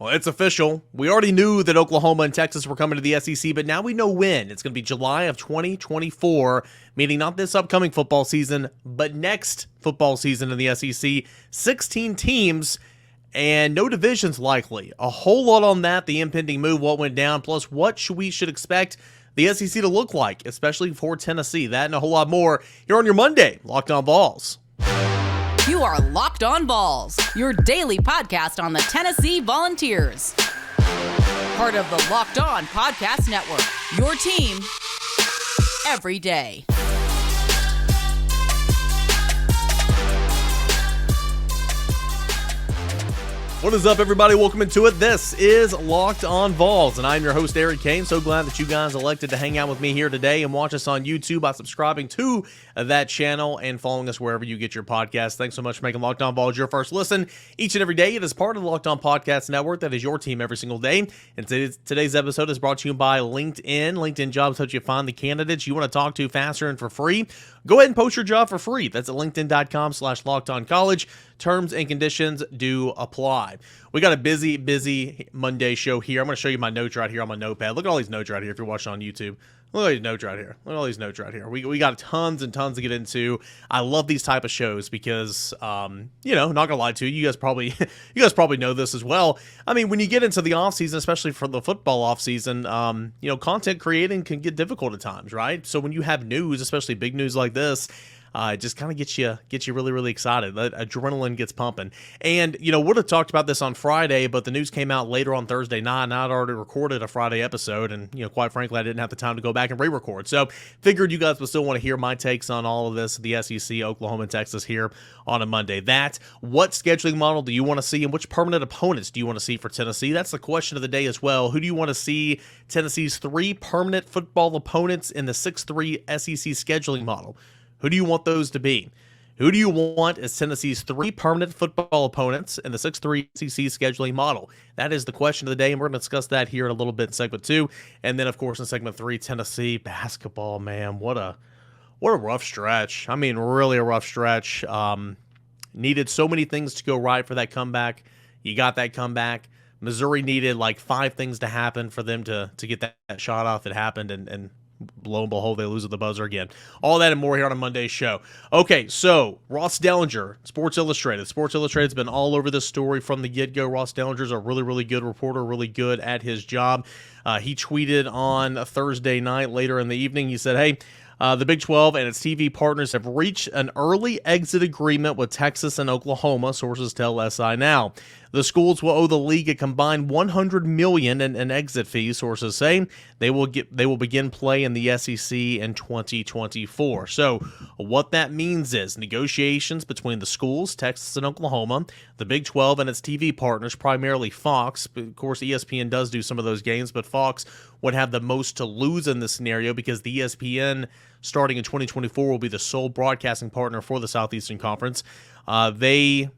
Well, it's official. We already knew that Oklahoma and Texas were coming to the SEC, but now we know when. It's going to be July of 2024, meaning not this upcoming football season, but next football season in the SEC. 16 teams and no divisions likely. A whole lot on that, the impending move, what went down, plus what we should expect the SEC to look like, especially for Tennessee. That and a whole lot more here on your Monday, Locked On Vols. You are Locked On Vols, your daily podcast on the Tennessee Volunteers. Part of the Locked On Podcast Network, your team every day. What is up, everybody? Welcome into it. This is Locked On Vols, and I'm your host, Eric Kane. So glad that you guys elected to hang out with me here today and watch us on YouTube by subscribing to that channel and following us wherever you get your podcasts. Thanks so much for making Locked On Vols your first listen each and every day. It is part of the Locked On Podcast Network that is your team every single day. And today's episode is brought to you by LinkedIn. LinkedIn Jobs helps you find the candidates you want to talk to faster and for free. Go ahead and post your job for free. That's at linkedin.com/LockedOnCollege. Terms and conditions do apply. We got a busy Monday show here. I'm going to show you my notes right here on my notepad. Look at all these notes right here if you're watching on YouTube. Look at all these notes right here. Look at all these notes right here. We got tons and tons to get into. I love these type of shows because, not gonna lie to you, you guys probably know this as well. I mean, when you get into the off season, especially for the football off season, content creating can get difficult at times, right? So when you have news, especially big news like this, it just kind of gets you really, really excited. That adrenaline gets pumping. And, would have talked about this on Friday, but the news came out later on Thursday night, and I'd already recorded a Friday episode, and, quite frankly, I didn't have the time to go back and re-record. So figured you guys would still want to hear my takes on all of this, the SEC, Oklahoma, and Texas here on a Monday. What scheduling model do you want to see, and which permanent opponents do you want to see for Tennessee? That's the question of the day as well. Who do you want to see Tennessee's 3 permanent football opponents in the 6-3 SEC scheduling model? Who do you want those to be? Who do you want as Tennessee's 3 permanent football opponents in the 6-3 SEC scheduling model? That is the question of the day, and we're going to discuss that here in a little bit in segment 2. And then, of course, in segment 3, Tennessee basketball, man. What a rough stretch. I mean, really a rough stretch. Needed so many things to go right for that comeback. You got that comeback. Missouri needed like 5 things to happen for them to get that shot off. It happened, and lo and behold, they lose at the buzzer again. All that and more here on a Monday show. Okay, so Ross Dellinger, Sports Illustrated. Sports Illustrated's been all over this story from the get-go. Ross Dellinger's a really, really good reporter, really good at his job. He tweeted on a Thursday night later in the evening. He said, hey, the Big 12 and its TV partners have reached an early exit agreement with Texas and Oklahoma, sources tell SI Now. The schools will owe the league a combined $100 million in exit fees, sources say. They will begin play in the SEC in 2024. So what that means is negotiations between the schools, Texas and Oklahoma, the Big 12 and its TV partners, primarily Fox. Of course, ESPN does do some of those games, but Fox would have the most to lose in this scenario because the ESPN, starting in 2024, will be the sole broadcasting partner for the Southeastern Conference. They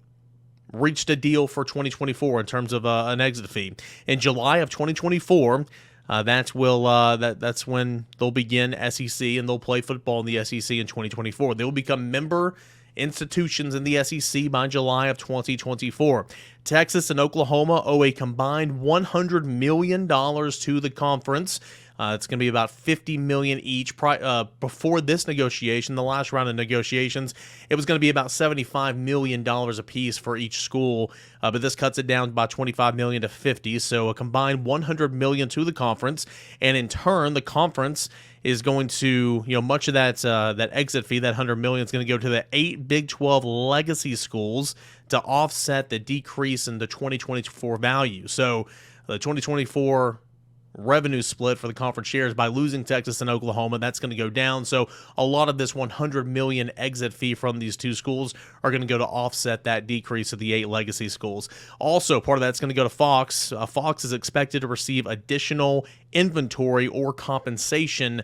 reached a deal for 2024 in terms of an exit fee. In July of 2024, that's when they'll begin SEC and they'll play football in the SEC in 2024. They will become member institutions in the SEC by July of 2024. Texas and Oklahoma owe a combined $100 million to the conference. It's going to be about $50 million each. Before this negotiation, the last round of negotiations, it was going to be about $75 million apiece for each school, but this cuts it down by $25 million to $50, so a combined $100 million to the conference, and in turn, the conference is going to, much of that exit fee, that $100 million, is going to go to the 8 Big 12 legacy schools to offset the decrease in the 2024 value. So the 2024 revenue split for the conference shares by losing Texas and Oklahoma, that's going to go down. So a lot of this $100 million exit fee from these 2 schools are going to go to offset that decrease of the 8 legacy schools. Also, part of that's going to go to Fox. Fox is expected to receive additional inventory or compensation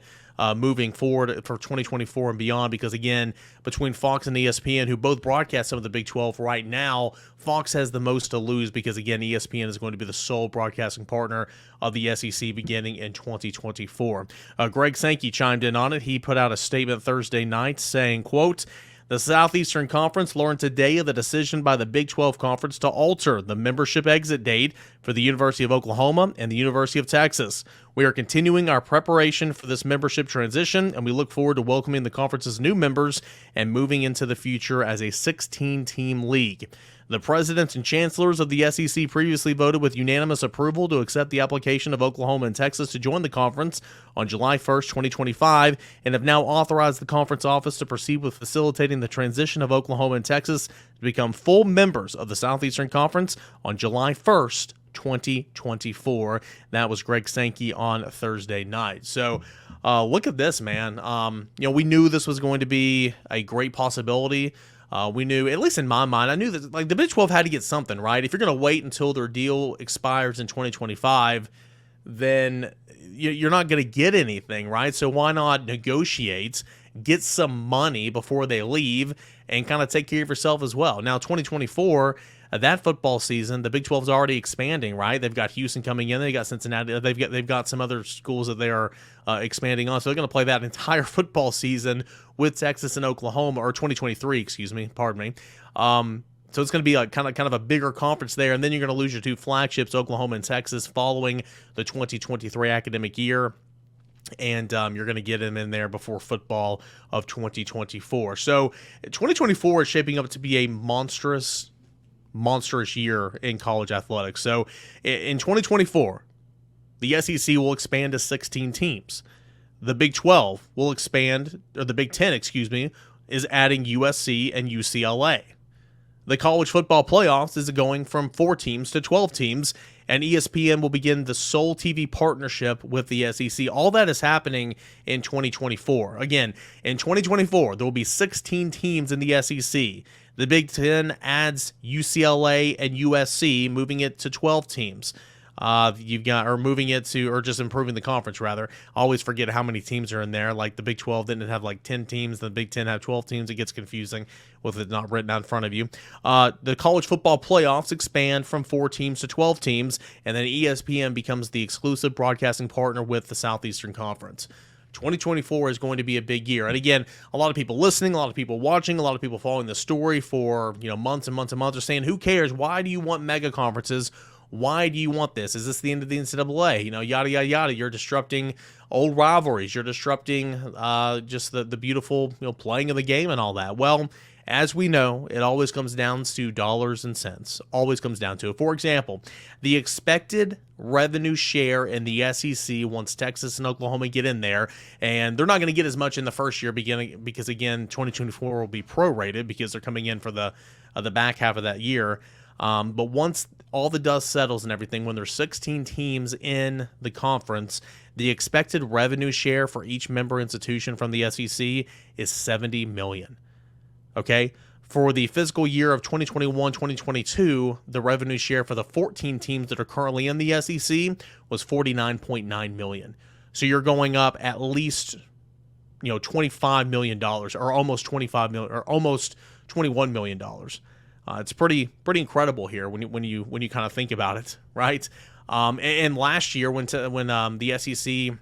moving forward for 2024 and beyond, because again, between Fox and ESPN, who both broadcast some of the Big 12 right now, Fox has the most to lose because again, ESPN is going to be the sole broadcasting partner of the SEC beginning in 2024. Greg Sankey chimed in on it. He put out a statement Thursday night saying, quote, The Southeastern Conference learned today of the decision by the Big 12 Conference to alter the membership exit date for the University of Oklahoma and the University of Texas. We are continuing our preparation for this membership transition, and we look forward to welcoming the conference's new members and moving into the future as a 16-team league. The presidents and chancellors of the SEC previously voted with unanimous approval to accept the application of Oklahoma and Texas to join the conference on July 1st, 2025, and have now authorized the conference office to proceed with facilitating the transition of Oklahoma and Texas to become full members of the Southeastern Conference on July 1st, 2024. That was Greg Sankey on Thursday night. So look at this, man. We knew this was going to be a great possibility. We knew, at least in my mind, I knew that like the Big 12 had to get something, right? If you're going to wait until their deal expires in 2025, then you're not going to get anything, right? So why not negotiate, get some money before they leave, and kind of take care of yourself as well. Now, 2024, that football season, the Big 12 is already expanding, right? They've got Houston coming in. They got Cincinnati. They've got some other schools that they are expanding on. So they're going to play that entire football season with Texas and Oklahoma, or 2023, excuse me, pardon me. So it's going to be a kind of a bigger conference there, and then you're going to lose your two flagships, Oklahoma and Texas, following the 2023 academic year. And you're going to get them in there before football of 2024. So 2024 is shaping up to be a monstrous year in college athletics. So in 2024, the SEC will expand to 16 teams. The Big 12 will expand, or the Big 10, excuse me, is adding USC and UCLA. The college football playoffs is going from 4 teams to 12 teams, and ESPN will begin the sole TV partnership with the SEC. All that is happening in 2024. Again, in 2024, there will be 16 teams in the SEC. The Big 10 adds UCLA and USC, moving it to 12 teams. Moving it to, or just improving the conference, rather. I always forget how many teams are in there. Like the Big 12 didn't have like 10 teams, the Big 10 have 12 teams. It gets confusing with it not written out in front of you. The college football playoffs expand from 4 teams to 12 teams, and then ESPN becomes the exclusive broadcasting partner with the Southeastern Conference. 2024 is going to be a big year. And again, a lot of people listening, a lot of people watching, a lot of people following the story for months and months and months are saying, who cares? Why do you want mega conferences? Why do you want this? Is this the end of the NCAA? Yada, yada, yada. You're disrupting old rivalries. You're disrupting just the beautiful playing of the game and all that. Well, as we know, it always comes down to dollars and cents. Always comes down to it. For example, the expected revenue share in the SEC once Texas and Oklahoma get in there, and they're not going to get as much in the first year because, again, 2024 will be prorated because they're coming in for the back half of that year. But once all the dust settles and everything, when there's 16 teams in the conference, the expected revenue share for each member institution from the SEC is $70 million. Okay? For the fiscal year of 2021-2022, the revenue share for the 14 teams that are currently in the SEC was $49.9 million. So you're going up at least, $25 million, or almost $25 million, or almost $21 million. It's pretty incredible here when you kind of think about it, right? And last year when the SEC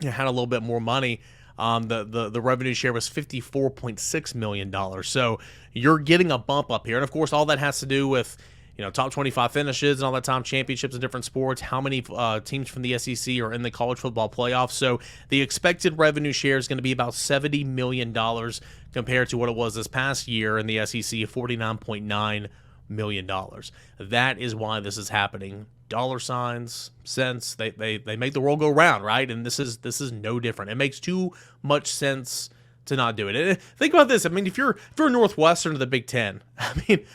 had a little bit more money, the revenue share was $54.6 million. So you're getting a bump up here, and of course all that has to do with top 25 finishes and all that time, championships in different sports, how many teams from the SEC are in the college football playoffs. So the expected revenue share is going to be about $70 million compared to what it was this past year in the SEC, $49.9 million. That is why this is happening. Dollar signs, cents, they make the world go round, right? And this is no different. It makes too much sense to not do it. And think about this. I mean, if you're Northwestern to the Big Ten, I mean,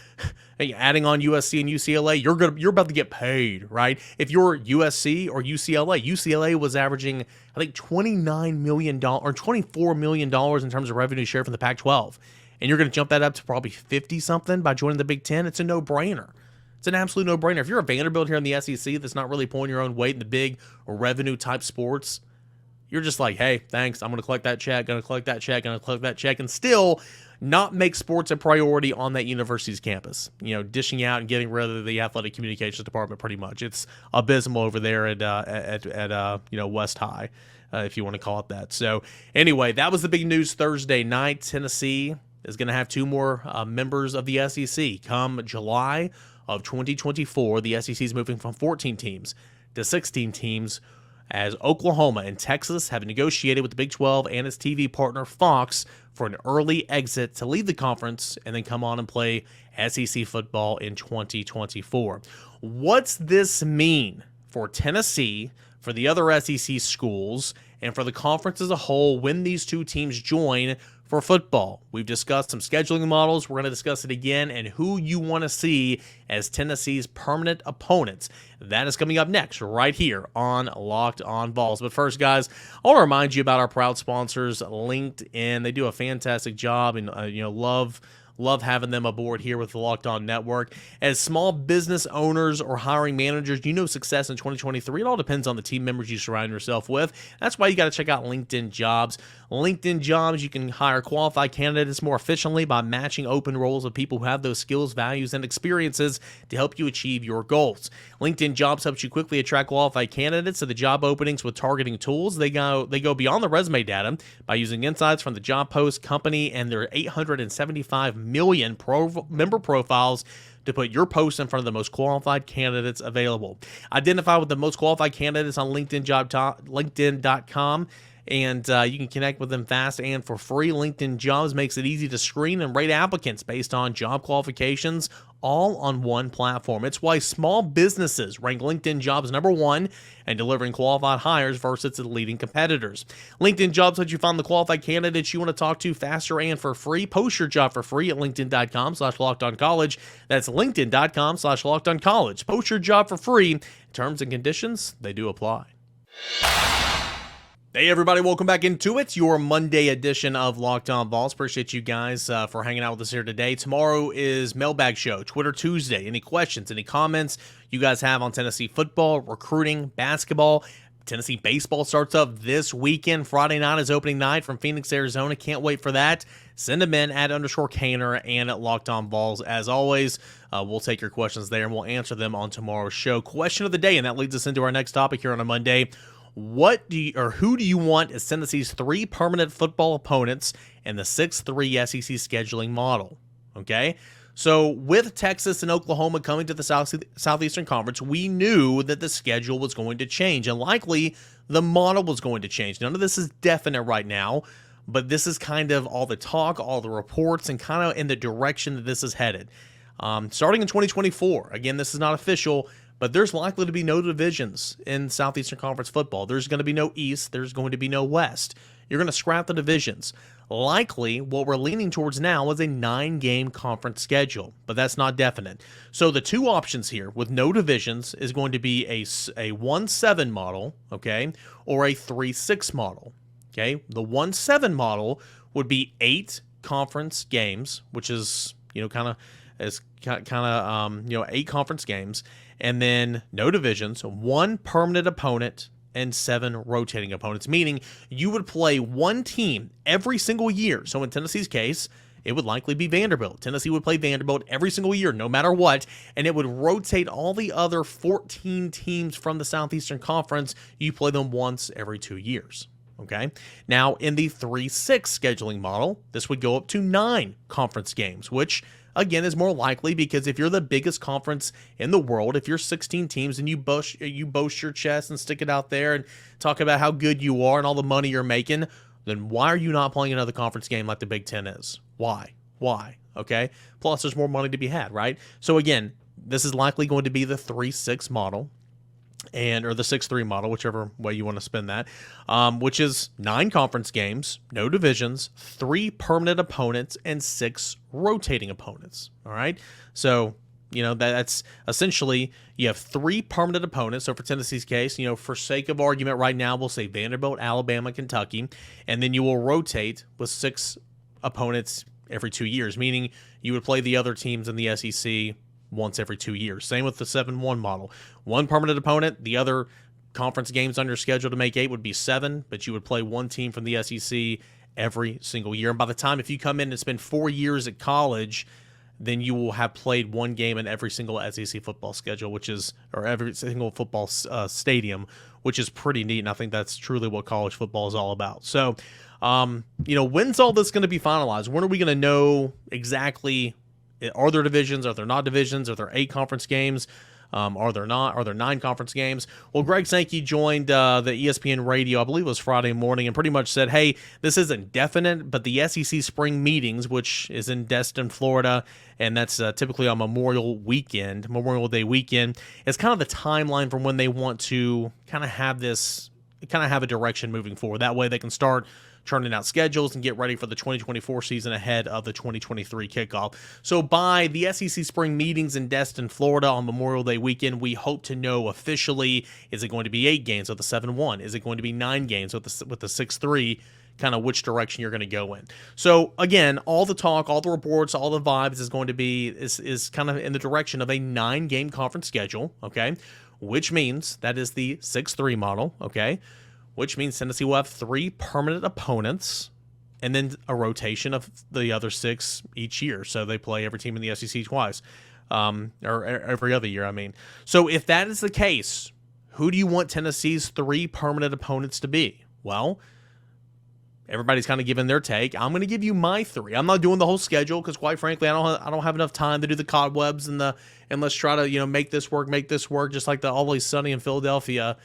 adding on USC and UCLA, you're about to get paid, right? If you're USC or UCLA was averaging, I think, $29 million or $24 million in terms of revenue share from the Pac-12, and you're going to jump that up to probably 50 something by joining the Big Ten. It's a no-brainer. It's an absolute no-brainer. If you're a Vanderbilt here in the SEC that's not really pulling your own weight in the big revenue type sports, you're just like, hey, thanks, I'm going to collect that check, and still not make sports a priority on that university's campus. Dishing out and getting rid of the athletic communications department pretty much. It's abysmal over there at West High, if you want to call it that. So anyway, that was the big news Thursday night. Tennessee is going to have 2 more members of the SEC come July of 2024. The SEC is moving from 14 teams to 16 teams, as Oklahoma and Texas have negotiated with the Big 12 and its TV partner Fox for an early exit to leave the conference and then come on and play SEC football in 2024. What's this mean for Tennessee, for the other SEC schools, and for the conference as a whole when these two teams join for football? We've discussed some scheduling models. We're going to discuss it again, and who you want to see as Tennessee's permanent opponents. That is coming up next right here on Locked On Vols. But first, guys, I want to remind you about our proud sponsors, LinkedIn. They do a fantastic job, and love having them aboard here with the Locked On Network. As small business owners or hiring managers, success in 2023. It all depends on the team members you surround yourself with. That's why you got to check out LinkedIn Jobs. LinkedIn Jobs, you can hire qualified candidates more efficiently by matching open roles of people who have those skills, values, and experiences to help you achieve your goals. LinkedIn Jobs helps you quickly attract qualified candidates to the job openings with targeting tools. They go beyond the resume data by using insights from the job post, company, and their 875 million member profiles to put your post in front of the most qualified candidates available. Identify with the most qualified candidates on LinkedIn.com, and you can connect with them fast and for free. LinkedIn Jobs makes it easy to screen and rate applicants based on job qualifications, all on one platform. It's why small businesses rank LinkedIn Jobs #1 and delivering qualified hires versus its leading competitors. LinkedIn Jobs lets you find the qualified candidates you want to talk to faster and for free. Post your job for free at linkedin.com/lockedoncollege. That's linkedin.com/lockedoncollege. Post your job for free. Terms and conditions, they do apply. Hey everybody, welcome back into it, your Monday edition of Locked On Vols. Appreciate you guys for hanging out with us here today. Tomorrow is Mailbag Show, Twitter Tuesday. Any questions, any comments you guys have on Tennessee football, recruiting, basketball? Tennessee baseball starts up this weekend. Friday night is opening night from Phoenix, Arizona. Can't wait for that. Send them in at _Caner and at Locked On Vols. As always, we'll take your questions there and we'll answer them on tomorrow's show. Question of the day, and that leads us into our next topic here on a Monday. Who do you want as Tennessee's 3 permanent football opponents in the 6-3 SEC scheduling model? Okay, so with Texas and Oklahoma coming to the Southeastern Conference, we knew that the schedule was going to change, and likely the model was going to change. None of this is definite right now, but this is kind of all the talk, all the reports, and kind of in the direction that this is headed. Starting in 2024, again, this is not official, but there's likely to be no divisions in Southeastern Conference football. There's going to be no East. There's going to be no West. You're going to scrap the divisions. Likely, what we're leaning towards now is a 9-game conference schedule, but that's not definite. So the two options here with no divisions is going to be a 1-7 model, okay, or a 3-6 model, okay. The 1-7 model would be 8 conference games, which is, 8 conference games. And then no divisions, 1 permanent opponent, and 7 rotating opponents, meaning you would play one team every single year. So in Tennessee's case, it would likely be Vanderbilt. Tennessee would play Vanderbilt every single year, no matter what, and it would rotate all the other 14 teams from the Southeastern Conference. You play them once every 2 years. Okay. Now, in the 3-6 scheduling model, this would go up to 9 conference games, which again is more likely because if you're the biggest conference in the world, if you're 16 teams and you boast your chest and stick it out there and talk about how good you are and all the money you're making, then why are you not playing another conference game like the Big Ten is? Why? Okay. Plus, there's more money to be had, right? So again, this is likely going to be the 3-6 model. Or the 6-3 model, whichever way you want to spin that, which is 9 conference games, no divisions, 3 permanent opponents, and 6 rotating opponents. All right, so that's essentially you have 3 permanent opponents. So for Tennessee's case, for sake of argument, right now we'll say Vanderbilt, Alabama, Kentucky, and then you will rotate with 6 opponents every 2 years, meaning you would play the other teams in the SEC once every 2 years. Same with the 7-1 model. 1 permanent opponent, the other conference games on your schedule to make 8 would be 7, but you would play 1 team from the SEC every single year. And by the time, if you come in and spend 4 years at college, then you will have played 1 game in every single SEC football schedule, or every single football stadium, which is pretty neat. And I think that's truly what college football is all about. So, when's all this going to be finalized? When are we going to know exactly Are there divisions? Are there not divisions? Are there 8 conference games? Are there not? Are there 9 conference games? Well, Greg Sankey joined the ESPN radio, I believe it was Friday morning, and pretty much said, hey, this isn't definite, but the SEC spring meetings, which is in Destin, Florida, and that's typically on Memorial Day weekend, is kind of the timeline from when they want to kind of have a direction moving forward. That way they can start churning out schedules and get ready for the 2024 season ahead of the 2023 kickoff. So by the SEC spring meetings in Destin, Florida on Memorial Day weekend, we hope to know officially, is it going to be 8 games with the 7-1? Is it going to be 9 games with the 6-3? Kind of which direction you're going to go in. So again, all the talk, all the reports, all the vibes is going to be is kind of in the direction of a 9-game conference schedule, okay? Which means that is the 6-3 model, okay? Which means Tennessee will have 3 permanent opponents and then a rotation of the other 6 each year. So they play every team in the SEC twice, or every other year, I mean. So if that is the case, who do you want Tennessee's 3 permanent opponents to be? Well, everybody's kind of giving their take. I'm going to give you my 3. I'm not doing the whole schedule because, quite frankly, I don't have enough time to do the cobwebs and let's try to make this work, just like the Always Sunny in Philadelphia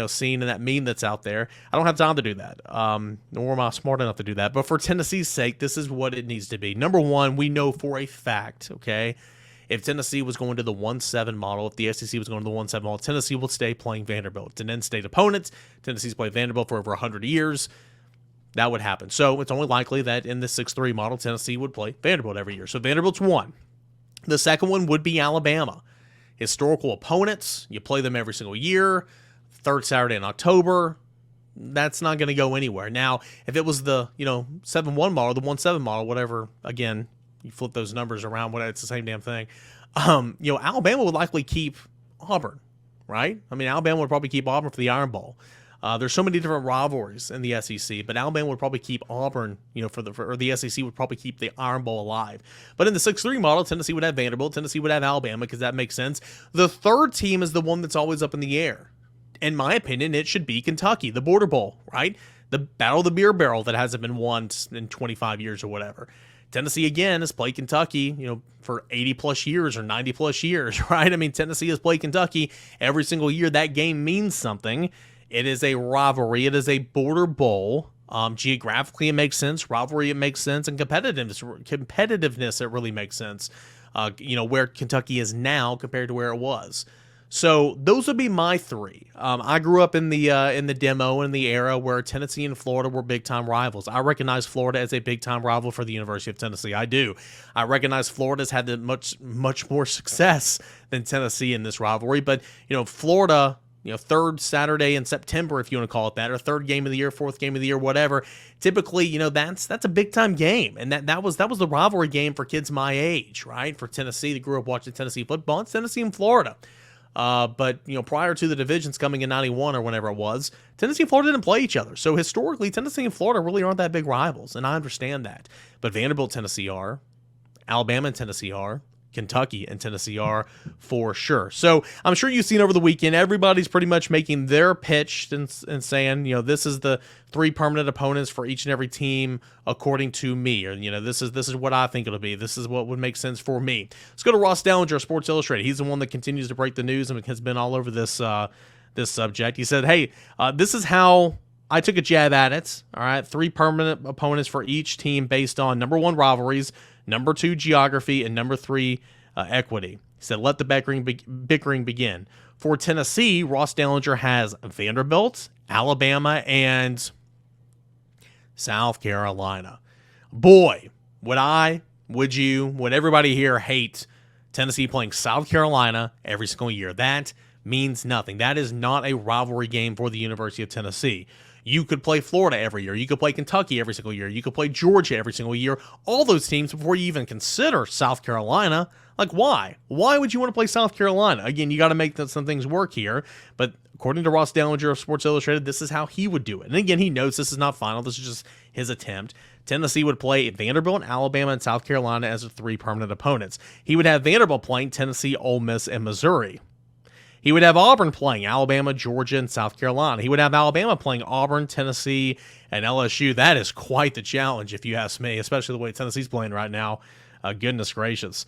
scene and that meme that's out there. I don't have time to do that, nor am I smart enough to do that. But for Tennessee's sake, this is what it needs to be. Number one, we know for a fact, okay, if Tennessee was going to the 1-7 model, if the SEC was going to the 1-7 model, Tennessee will stay playing Vanderbilt. It's an in-state opponent. Tennessee's played Vanderbilt for over 100 years. That would happen. So it's only likely that in the 6-3 model, Tennessee would play Vanderbilt every year. So Vanderbilt's one. The second one would be Alabama. Historical opponents. You play them every single year. 3rd Saturday in October, that's not going to go anywhere. Now, if it was the 7-1 model, the 1-7 model, whatever, again, you flip those numbers around, it's the same damn thing. Alabama would likely keep Auburn, right? I mean, Alabama would probably keep Auburn for the Iron Bowl. There's so many different rivalries in the SEC, but Alabama would probably keep Auburn, or the SEC would probably keep the Iron Bowl alive. But in the 6-3 model, Tennessee would have Vanderbilt, Tennessee would have Alabama, because that makes sense. The third team is the one that's always up in the air. In my opinion, it should be Kentucky, the Border Bowl, right? The Battle of the Beer Barrel that hasn't been won in 25 years or whatever. Tennessee, again, has played Kentucky, for 80-plus years or 90-plus years, right? I mean, Tennessee has played Kentucky every single year. That game means something. It is a rivalry. It is a Border Bowl. Geographically, it makes sense. Rivalry, it makes sense. And competitiveness, it really makes sense, where Kentucky is now compared to where it was. So those would be my 3. I grew up in the demo and the era where Tennessee and Florida were big-time rivals. I recognize Florida as a big-time rival for the University of Tennessee. I do. I recognize Florida's had much more success than Tennessee in this rivalry. But, Florida, 3rd Saturday in September, if you want to call it that, or 3rd game of the year, 4th game of the year, whatever. Typically, that's a big-time game. And that was the rivalry game for kids my age, right? For Tennessee, that grew up watching Tennessee football. It's Tennessee and Florida. But prior to the divisions coming in 91 or whenever it was, Tennessee and Florida didn't play each other. So historically, Tennessee and Florida really aren't that big rivals, and I understand that. But Vanderbilt, Tennessee are. Alabama and Tennessee are. Kentucky and Tennessee are for sure. So I'm sure you've seen over the weekend, everybody's pretty much making their pitch and saying, this is the 3 permanent opponents for each and every team according to me, or this is what I think it'll be. This is what would make sense for me. Let's go to Ross Dellinger of Sports Illustrated. He's the one that continues to break the news and has been all over this subject. He said, hey, this is how I took a jab at it. All right, 3 permanent opponents for each team based on number 1, rivalries, number 2, geography, and number 3, equity. He said, let the bickering begin. For Tennessee, Ross Dellinger has Vanderbilt, Alabama, and South Carolina. Boy, would everybody here hate Tennessee playing South Carolina every single year? That means nothing. That is not a rivalry game for the University of Tennessee. You could play Florida every year. You could play Kentucky every single year. You could play Georgia every single year. All those teams before you even consider South Carolina. Like, why? Why would you want to play South Carolina? Again, you got to make some things work here. But according to Ross Dellinger of Sports Illustrated, this is how he would do it. And again, he knows this is not final. This is just his attempt. Tennessee would play Vanderbilt, Alabama, and South Carolina as the 3 permanent opponents. He would have Vanderbilt playing Tennessee, Ole Miss, and Missouri. He would have Auburn playing Alabama, Georgia, and South Carolina. He would have Alabama playing Auburn, Tennessee, and LSU. That is quite the challenge, if you ask me, especially the way Tennessee's playing right now. Goodness gracious.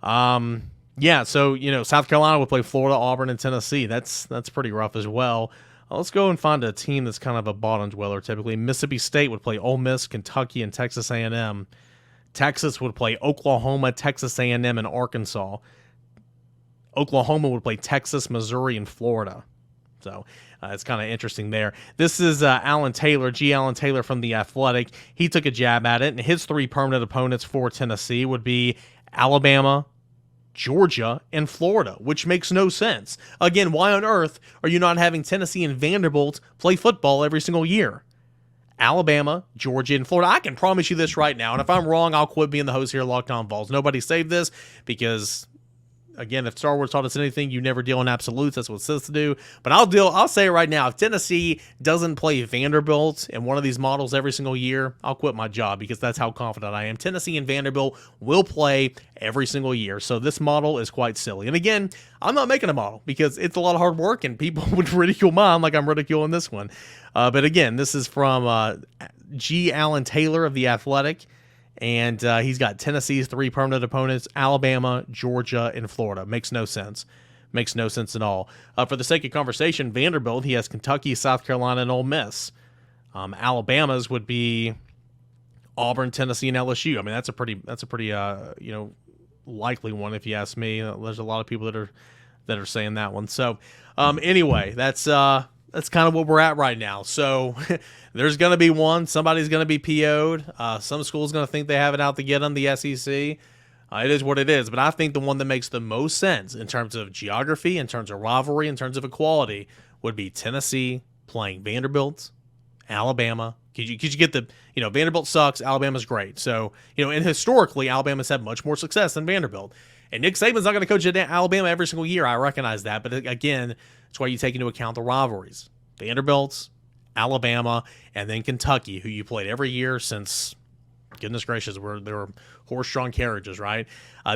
Yeah, so, South Carolina would play Florida, Auburn, and Tennessee. That's pretty rough as well. Let's go and find a team that's kind of a bottom dweller typically. Mississippi State would play Ole Miss, Kentucky, and Texas A&M. Texas would play Oklahoma, Texas A&M, and Arkansas. Oklahoma would play Texas, Missouri, and Florida. So it's kind of interesting there. This is Alan Taylor, Alan Taylor from The Athletic. He took a jab at it, and his 3 permanent opponents for Tennessee would be Alabama, Georgia, and Florida, which makes no sense. Again, why on earth are you not having Tennessee and Vanderbilt play football every single year? Alabama, Georgia, and Florida. I can promise you this right now, and if I'm wrong, I'll quit being the host here at Locked On Vols. Nobody saved this because, again, if Star Wars taught us anything, you never deal in absolutes. That's what it says to do. But I'll say it right now. If Tennessee doesn't play Vanderbilt in one of these models every single year, I'll quit my job because that's how confident I am. Tennessee and Vanderbilt will play every single year. So this model is quite silly. And again, I'm not making a model because it's a lot of hard work and people would ridicule mine like I'm ridiculing this one. But again, this is from Alan Taylor of The Athletic. And he's got Tennessee's 3 permanent opponents, Alabama, Georgia, and Florida. Makes no sense. Makes no sense at all. For the sake of conversation, Vanderbilt, he has Kentucky, South Carolina, and Ole Miss. Alabama's would be Auburn, Tennessee, and LSU. I mean, that's a pretty likely one if you ask me. There's a lot of people that are saying that one. So anyway, that's kind of what we're at right now. So there's going to be one. Somebody's going to be PO'd. Some school's going to think they have it out to get them, the SEC. It is what it is. But I think the one that makes the most sense in terms of geography, in terms of rivalry, in terms of equality, would be Tennessee playing Vanderbilt, Alabama. Could you get the, Vanderbilt sucks, Alabama's great. So, and historically, Alabama's had much more success than Vanderbilt. And Nick Saban's not going to coach at Alabama every single year. I recognize that. But again, that's why you take into account the rivalries. Vanderbilt, Alabama, and then Kentucky, who you played every year since, goodness gracious, there were horse-drawn carriages, right?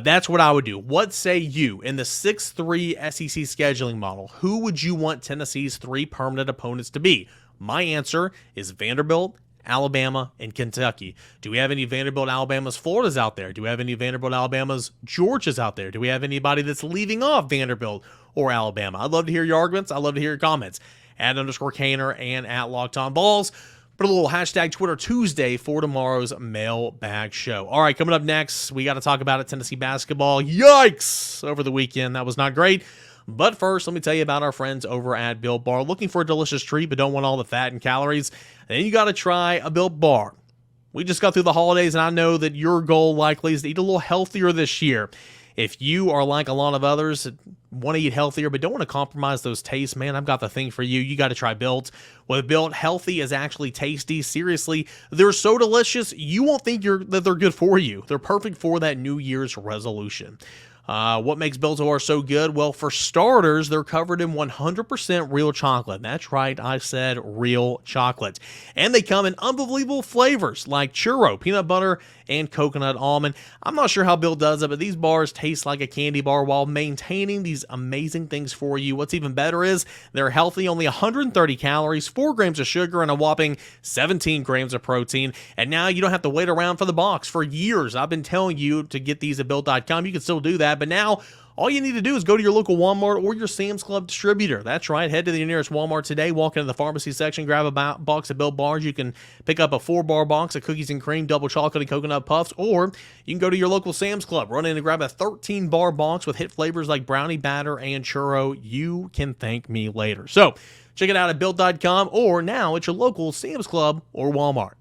That's what I would do. What say you? In the 6-3 SEC scheduling model, who would you want Tennessee's 3 permanent opponents to be? My answer is Vanderbilt, Alabama, and Kentucky. Do we have any Vanderbilt, Alabama's, Florida's out there? Do we have any Vanderbilt, Alabama's, Georgia's out there? Do we have anybody that's leaving off Vanderbilt or Alabama? I'd love to hear your arguments. I'd love to hear your comments. @_Caner and @LockedOnVols. Put a little hashtag Twitter Tuesday for tomorrow's mailbag show. All right, coming up next, we got to talk about it. Tennessee basketball. Yikes! Over the weekend, that was not great. But first, let me tell you about our friends over at Built Bar. Looking for a delicious treat but don't want all the fat and calories? Then you got to try a Built Bar. We just got through the holidays, and I know that your goal likely is to eat a little healthier this year. If you are like a lot of others that want to eat healthier but don't want to compromise those tastes, man, I've got the thing for you. You got to try Built. With Built, healthy is actually tasty. Seriously, they're so delicious, you won't think that they're good for you. They're perfect for that New Year's resolution. What makes Built Bar so good? Well, for starters, they're covered in 100% real chocolate. That's right, I said real chocolate. And they come in unbelievable flavors like churro, peanut butter, and coconut almond. I'm not sure how Built does it, but these bars taste like a candy bar while maintaining these amazing things for you. What's even better is they're healthy, only 130 calories, 4 grams of sugar, and a whopping 17 grams of protein. And now you don't have to wait around for the box. For years, I've been telling you to get these at Built.com. You can still do that. But now, all you need to do is go to your local Walmart or your Sam's Club distributor. That's right. Head to the nearest Walmart today. Walk into the pharmacy section. Grab a box of Built Bars. You can pick up a 4-bar box of cookies and cream, double chocolate and coconut puffs. Or you can go to your local Sam's Club. Run in and grab a 13-bar box with hit flavors like brownie batter and churro. You can thank me later. So, check it out at Built.com or now at your local Sam's Club or Walmart.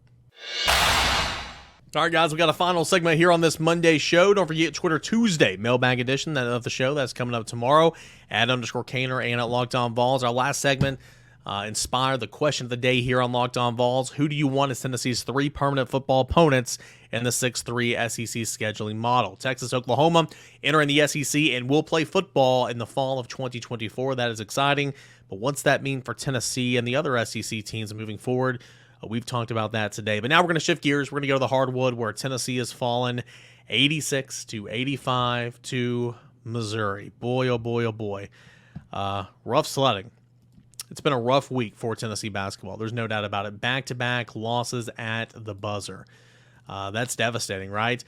All right, guys, we got a final segment here on this Monday show. Don't forget Twitter Tuesday, mailbag edition of the show. That's coming up tomorrow @_Caner and @LockedOnVols. Our last segment inspired the question of the day here on Locked On Vols. Who do you want as Tennessee's 3 permanent football opponents in the 6-3 SEC scheduling model? Texas, Oklahoma entering the SEC and will play football in the fall of 2024. That is exciting. But what's that mean for Tennessee and the other SEC teams moving forward? We've talked about that today. But now we're going to shift gears. We're going to go to the hardwood where Tennessee has fallen 86-85 to Missouri. Boy, oh boy, oh boy. Rough sledding. It's been a rough week for Tennessee basketball. There's no doubt about it. Back-to-back losses at the buzzer. That's devastating, right?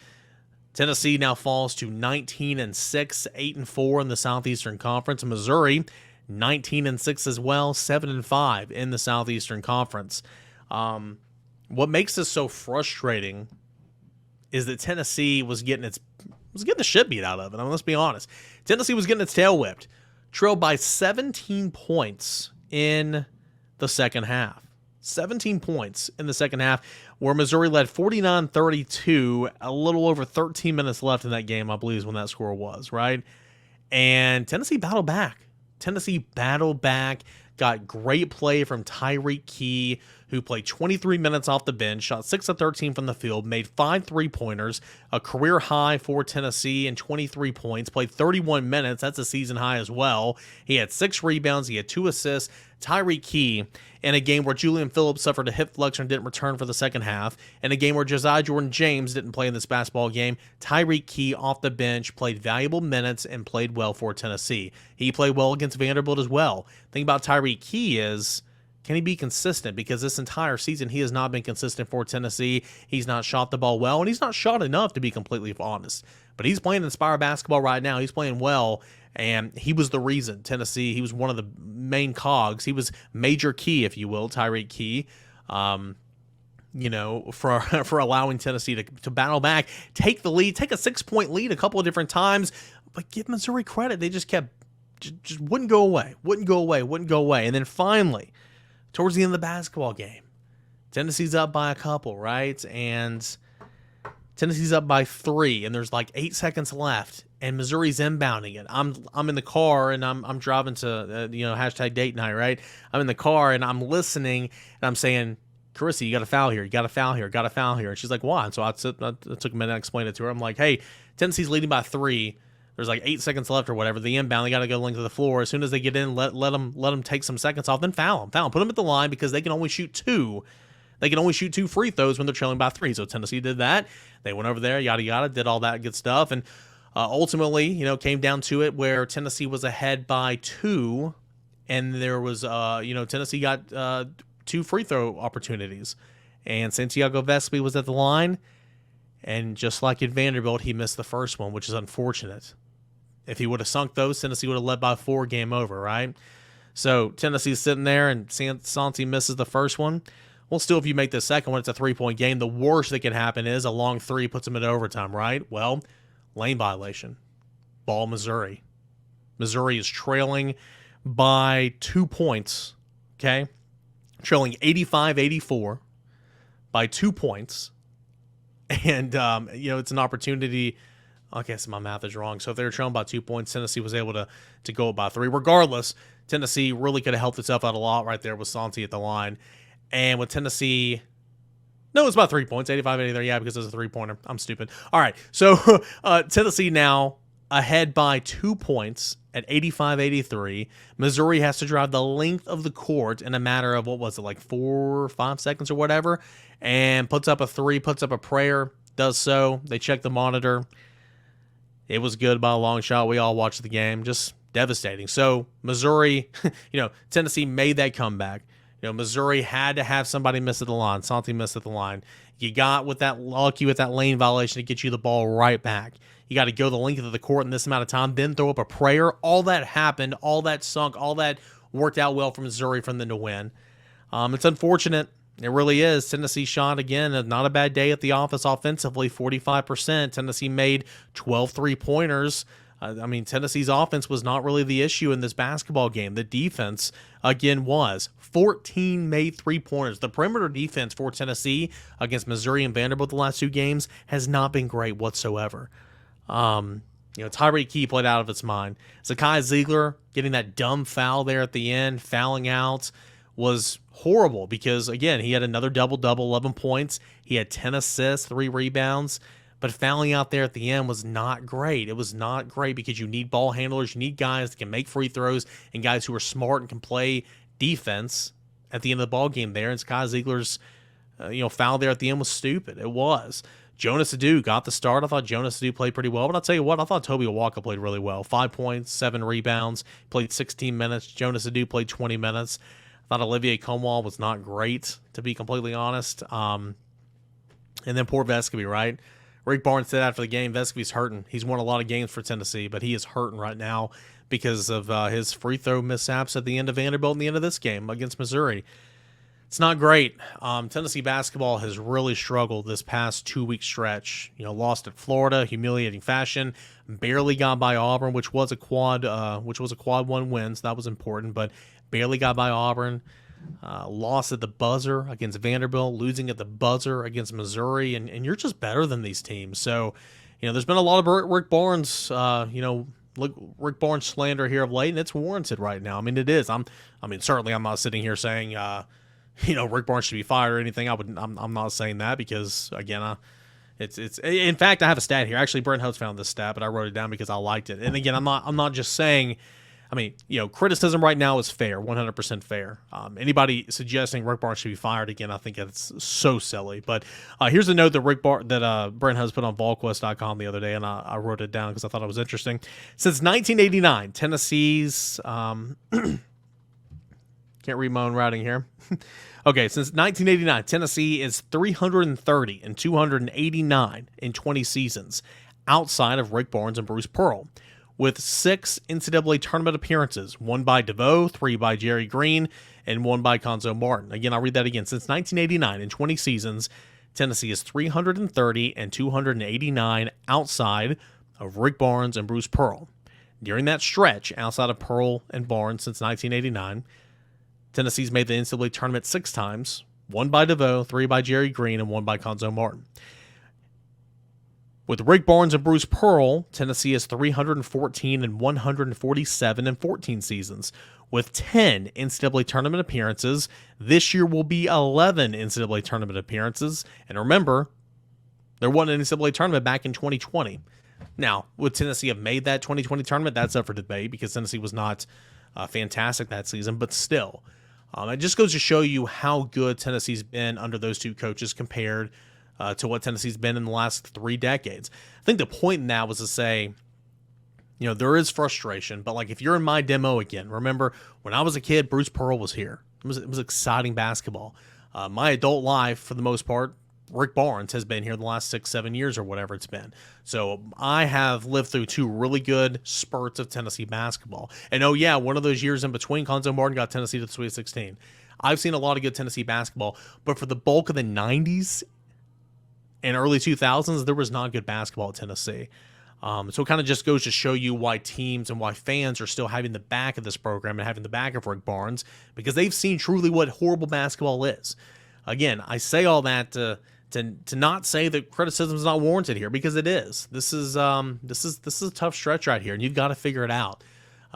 Tennessee now falls to 19-6, 8-4 in the Southeastern Conference. Missouri, 19-6 as well, 7-5 in the Southeastern Conference. What makes this so frustrating is that Tennessee was getting the shit beat out of it. I mean, let's be honest. Tennessee was getting its tail whipped, trailed by 17 points in the second half. 17 points in the second half, where Missouri led 49-32, a little over 13 minutes left in that game, I believe is when that score was, right? And Tennessee battled back. Got great play from Tyreek Key, who played 23 minutes off the bench, shot 6 of 13 from the field, made 5 3-pointers, a career high for Tennessee, and 23 points, played 31 minutes. That's a season high as well. He had 6 rebounds. He had 2 assists. Tyreek Key, in a game where Julian Phillips suffered a hip flexor and didn't return for the second half, in a game where Josiah Jordan-James didn't play in this basketball game, Tyreek Key off the bench played valuable minutes and played well for Tennessee. He played well against Vanderbilt as well. The thing about Tyreek Key is, can he be consistent? Because this entire season, he has not been consistent for Tennessee. He's not shot the ball well, and he's not shot enough, to be completely honest. But he's playing Inspire basketball right now. He's playing well, and he was the reason Tennessee, he was one of the main cogs. He was major key, if you will, Tyreek Key, for allowing Tennessee to battle back, take the lead, take a 6-point lead a couple of different times, but give Missouri credit. They just just wouldn't go away. And then finally, towards the end of the basketball game, Tennessee's up by a couple, right? And Tennessee's up by 3, and there's like 8 seconds left, and Missouri's inbounding it. I'm in the car, and I'm driving to hashtag date night, right? I'm in the car, and I'm listening, and I'm saying, Carissa, you got to foul here. You got to foul here. Got to foul here. And she's like, why? And so I took a minute to explain it to her. I'm like, hey, Tennessee's leading by 3. There's like 8 seconds left or whatever. The inbound, they got to go length of the floor. As soon as they get in, let them take some seconds off, then foul them. Put them at the line because they can only shoot 2. They can only shoot 2 free throws when they're trailing by 3. So Tennessee did that. They went over there, yada, yada, did all that good stuff. And ultimately, came down to it where Tennessee was ahead by 2. And there was, Tennessee got 2 free throw opportunities. And Santiago Vespi was at the line. And just like at Vanderbilt, he missed the first one, which is unfortunate. If he would have sunk those, Tennessee would have led by 4, game over, right? So Tennessee's sitting there, and Santi misses the first one. Well, still, if you make the second one, it's a 3-point game. The worst that can happen is a long 3 puts them in overtime, right? Well, lane violation. Ball, Missouri. Missouri is trailing by 2 points, okay? Trailing 85-84 by 2 points. And, it's an opportunity. Okay, so my math is wrong. So if they were trailing by 2 points, Tennessee was able to go up by 3. Regardless, Tennessee really could have helped itself out a lot right there with Santi at the line. And with Tennessee, no, it's about 3 points, 85-83. Yeah, because it's a 3-pointer. I'm stupid. All right, so Tennessee now ahead by 2 points at 85-83. Missouri has to drive the length of the court in a matter of, 4 or 5 seconds or whatever, and puts up a 3, puts up a prayer, does so. They check the monitor. It was good by a long shot. We all watched the game. Just devastating. So Missouri, Tennessee made that comeback. Missouri had to have somebody miss at the line. Santi missed at the line. You got lucky with that lane violation to get you the ball right back. You got to go the length of the court in this amount of time, then throw up a prayer. All that happened, all that sunk, all that worked out well for Missouri from them to win. It's unfortunate. It really is. Tennessee shot, again, not a bad day at the office offensively, 45%. Tennessee made 12 3-pointers. Tennessee's offense was not really the issue in this basketball game. The defense, again, was 14 made 3-pointers. The perimeter defense for Tennessee against Missouri and Vanderbilt the last 2 games has not been great whatsoever. Tyreek Key played out of its mind. Zakai Ziegler getting that dumb foul there at the end, fouling out, was horrible because, again, he had another double-double, 11 points. He had 10 assists, 3 rebounds. But fouling out there at the end was not great. It was not great because you need ball handlers. You need guys that can make free throws and guys who are smart and can play defense at the end of the ball game there. And Zakai Ziegler's foul there at the end was stupid. It was. Jonas Adu got the start. I thought Jonas Adu played pretty well. But I'll tell you what, I thought Toby Awaka played really well. 5 points, 7 rebounds, played 16 minutes. Jonas Adu played 20 minutes. I thought Olivier Comwall was not great, to be completely honest. And then poor Vescovi, right? Rick Barnes said after the game, Vescovi's hurting. He's won a lot of games for Tennessee, but he is hurting right now because of his free throw mishaps at the end of Vanderbilt and the end of this game against Missouri. It's not great. Tennessee basketball has really struggled this past 2-week stretch. Lost at Florida, humiliating fashion. Barely got by Auburn, which was a quad 1 win, so that was important. But barely got by Auburn. Lost at the buzzer against Vanderbilt, losing at the buzzer against Missouri, and you're just better than these teams. So, there's been a lot of Rick Barnes, Rick Barnes slander here of late, and it's warranted right now. I mean, it is. Certainly, I'm not sitting here saying, Rick Barnes should be fired or anything. I'm not saying that because, again, it's. In fact, I have a stat here. Actually, Brent Hodes found this stat, but I wrote it down because I liked it. And again, I'm not just saying. Criticism right now is fair, 100% fair. Anybody suggesting Rick Barnes should be fired, again, I think it's so silly. But here's a note that Brent has put on VolQuest.com the other day, and I wrote it down because I thought it was interesting. Since 1989, Tennessee's can't read my own writing here. Okay, since 1989, Tennessee is 330 and 289 in 20 seasons outside of Rick Barnes and Bruce Pearl, with 6 NCAA tournament appearances, 1 by DeVoe, 3 by Jerry Green, and 1 by Conzo Martin. Again, I'll read that again. Since 1989, in 20 seasons, Tennessee is 330 and 289 outside of Rick Barnes and Bruce Pearl. During that stretch, outside of Pearl and Barnes since 1989, Tennessee's made the NCAA tournament 6 times, 1 by DeVoe, 3 by Jerry Green, and 1 by Conzo Martin. With Rick Barnes and Bruce Pearl, Tennessee is 314 and 147 in 14 seasons, with 10 NCAA tournament appearances. This year will be 11 NCAA tournament appearances. And remember, there wasn't an NCAA tournament back in 2020. Now, would Tennessee have made that 2020 tournament? That's up for debate because Tennessee was not fantastic that season, but still. It just goes to show you how good Tennessee's been under those two coaches compared to what Tennessee's been in the last 3 decades. I think the point in that was to say, there is frustration, but like if you're in my demo again, remember when I was a kid, Bruce Pearl was here. It was exciting basketball. My adult life, for the most part, Rick Barnes has been here the last 6-7 years or whatever it's been. So I have lived through 2 really good spurts of Tennessee basketball. And oh yeah, one of those years in between, Conzo Martin got Tennessee to the Sweet 16. I've seen a lot of good Tennessee basketball, but for the bulk of the 90s and early 2000s, there was not good basketball at Tennessee. So it kind of just goes to show you why teams and why fans are still having the back of this program and having the back of Rick Barnes, because they've seen truly what horrible basketball is. Again, I say all that to not say that criticism is not warranted here, because it is. This is a tough stretch right here, and you've got to figure it out.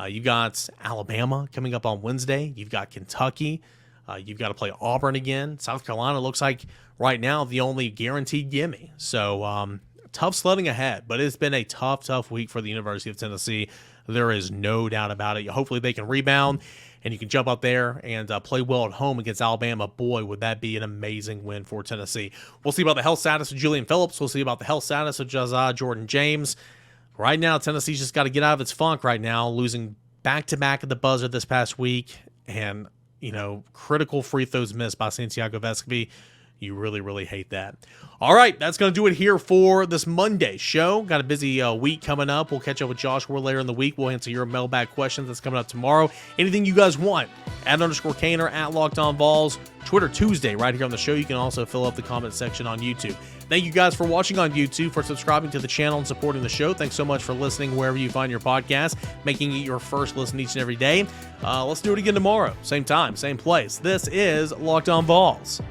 You've got Alabama coming up on Wednesday. You've got Kentucky. You've got to play Auburn again. South Carolina looks like right now the only guaranteed gimme. So tough sledding ahead, but it's been a tough week for the University of Tennessee. There is no doubt about it. Hopefully they can rebound and you can jump up there and play well at home against Alabama. Boy, would that be an amazing win for Tennessee. We'll see about the health status of Julian Phillips. We'll see about the health status of Josiah Jordan-James. Right now, Tennessee's just got to get out of its funk right now, losing back-to-back at the buzzer this past week, and critical free throws missed by Santiago Vescovi. You really hate that. All right, that's going to do it here for this Monday show. Got a busy week coming up. We'll catch up with Josh later in the week. We'll answer your mailbag questions. That's coming up tomorrow. Anything you guys want, @_Caner, @LockedOnVols, Twitter Tuesday right here on the show. You can also fill up the comment section on YouTube. Thank you guys for watching on YouTube, for subscribing to the channel and supporting the show. Thanks so much for listening wherever you find your podcast, making it your first listen each and every day. Let's do it again tomorrow. Same time, same place. This is Locked On Vols.